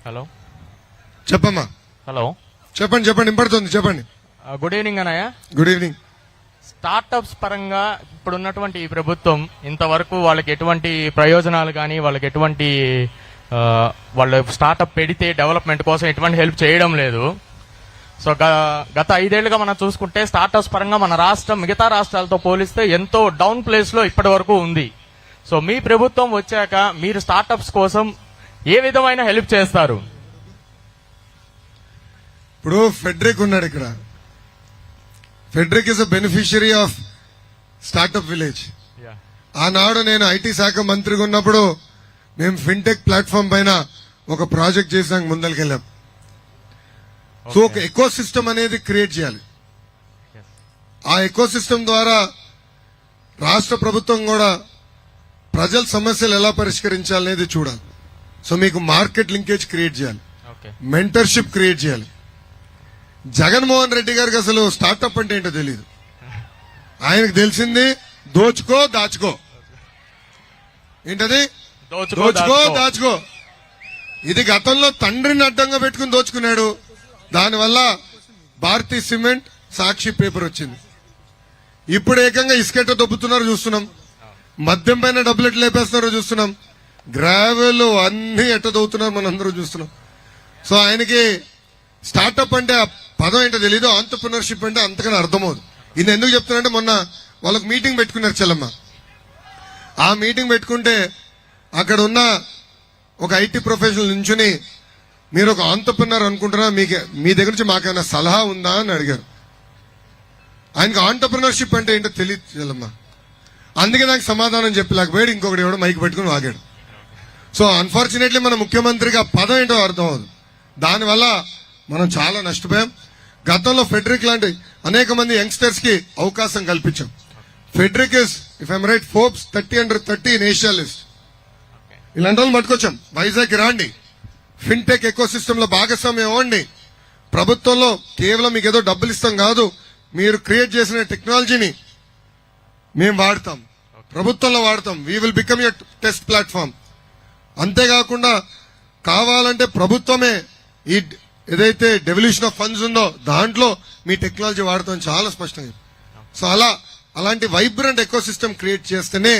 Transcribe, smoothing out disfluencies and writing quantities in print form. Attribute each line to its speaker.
Speaker 1: Hello
Speaker 2: చెప్పమ్మా.
Speaker 1: Hello
Speaker 2: చెప్పండి చెప్పండి వినపడుతుంది చెప్పండి.
Speaker 1: గుడ్ ఈవినింగ్ అన్నయ్య.
Speaker 2: Good evening.
Speaker 1: స్టార్టప్స్ పరంగా ఇప్పుడున్నటువంటి ఈ ప్రభుత్వం ఇంతవరకు వాళ్ళకి ఎటువంటి ప్రయోజనాలు కానీ వాళ్ళకి ఎటువంటి వాళ్ళు స్టార్టప్ పెడితే డెవలప్మెంట్ కోసం ఎటువంటి హెల్ప్ చేయడం లేదు. సో గత 5 ఏళ్లుగా మనం చూసుకుంటే స్టార్టప్స్ పరంగా మన రాష్ట్రం మిగతా రాష్ట్రాలతో పోలిస్తే ఎంతో డౌన్ ప్లేస్ లో ఇప్పటి వరకు ఉంది. సో మీ ప్రభుత్వం వచ్చాక మీరు స్టార్టప్స్ కోసం ఏ విధమైన హెల్ప్ చేస్తారు?
Speaker 2: ఇప్పుడు ఫెడరిక్ ఉన్నాడు ఇక్కడ. Frederick is a beneficiary of startup village. ఆనాడు నేను ఐటీ శాఖ మంత్రిగా ఉన్నప్పుడు మేము ఫిన్టెక్ ప్లాట్ఫామ్ పైన ఒక ప్రాజెక్ట్ చేసాక ముందరికెళ్ళాం. సో ఒక ఎకో సిస్టమ్ అనేది క్రియేట్ చేయాలి. ఆ ఎకో సిస్టమ్ ద్వారా రాష్ట్ర ప్రభుత్వం కూడా ప్రజల సమస్యలు ఎలా పరిష్కరించాలనేది చూడాలి. సో మీకు మార్కెట్ లింకేజ్ క్రియేట్ చేయాలి, మెంటర్షిప్ క్రియేట్ చేయాలి. జగన్మోహన్ రెడ్డి గారికి అసలు స్టార్టప్ అంటే ఏంటో తెలియదు. ఆయనకు తెలిసింది దోచుకో దాచుకో. ఏంటది? దోచుకో దాచుకో. ఇది గతంలో తండ్రిని అడ్డంగా పెట్టుకుని దోచుకున్నాడు. దానివల్ల భారతీ సిమెంట్, సాక్షి పేపర్ వచ్చింది. ఇప్పుడు ఏకంగా ఇసుకెట్ట దొబ్బుతున్నారో చూస్తున్నాం. మద్యం పైన డబ్బులు ఎట్లా లేపేస్తున్నారో చూస్తున్నాం. గ్రావెల్ అన్ని ఎట్ట దొవుతున్నారు మనందరూ చూస్తున్నాం. సో ఆయనకి స్టార్టప్ అంటే ఆ పదం ఏంటో తెలీదు, ఆంటర్‌ప్రెన్యూర్‌షిప్ అంటే అంతకన్నా అర్థమవుదు. ఇది ఎందుకు చెప్తున్నానంటే మొన్న వాళ్ళకి మీటింగ్ పెట్టుకున్నారు చెల్లమ్మ. ఆ మీటింగ్ పెట్టుకుంటే అక్కడ ఉన్న ఒక ఐటీ ప్రొఫెషనల్ నుంచుని మీరు ఒక ఆంటర్‌ప్రెన్యూర్ అనుకుంటున్నా, మీ దగ్గర నుంచి మాకేమైనా సలహా ఉందా అని అడిగారు. ఆయనకి ఆంటర్‌ప్రెన్యూర్‌షిప్ అంటే ఏంటో తెలియదు చెల్లమ్మ. అందుకే నాకు సమాధానం చెప్పలేకపోయాడు. ఇంకొకటి ఎవడో మైక్ పెట్టుకుని వాగాడు. సో అన్ఫార్చునేట్లీ మన ముఖ్యమంత్రికి ఆ పదం ఏంటో అర్థం అవదు. దానివల్ల మనం చాలా నష్టపోయాం. గతంలో ఫెడరిక్ లాంటి అనేక మంది యంగ్స్టర్స్ కి అవకాశం కల్పించాం. Frederick is if I'm right Forbes 30 under 30 in Asia list. ఇలాంటి వాళ్ళు పట్టుకొచ్చాం. వైజాగ్ రాండి, ఫిన్టెక్ ఎకో సిస్టమ్ లో భాగస్వామ్యం అవ్వండి. ప్రభుత్వంలో కేవలం మీకు ఏదో డబ్బులు ఇస్తాం కాదు, మీరు క్రియేట్ చేసిన టెక్నాలజీని మేము వాడతాం, ప్రభుత్వంలో వాడతాం. We will become your test platform. అంతేకాకుండా కావాలంటే ప్రభుత్వమే ఈ ఏదైతే డెవల్యూషన్ ఆఫ్ ఫండ్స్ ఉందో దాంట్లో మీ టెక్నాలజీ వాడతాం చాలా స్పష్టంగా. సో అలాంటి వైబ్రెంట్ ఎకో సిస్టమ్ క్రియేట్ చేస్తేనే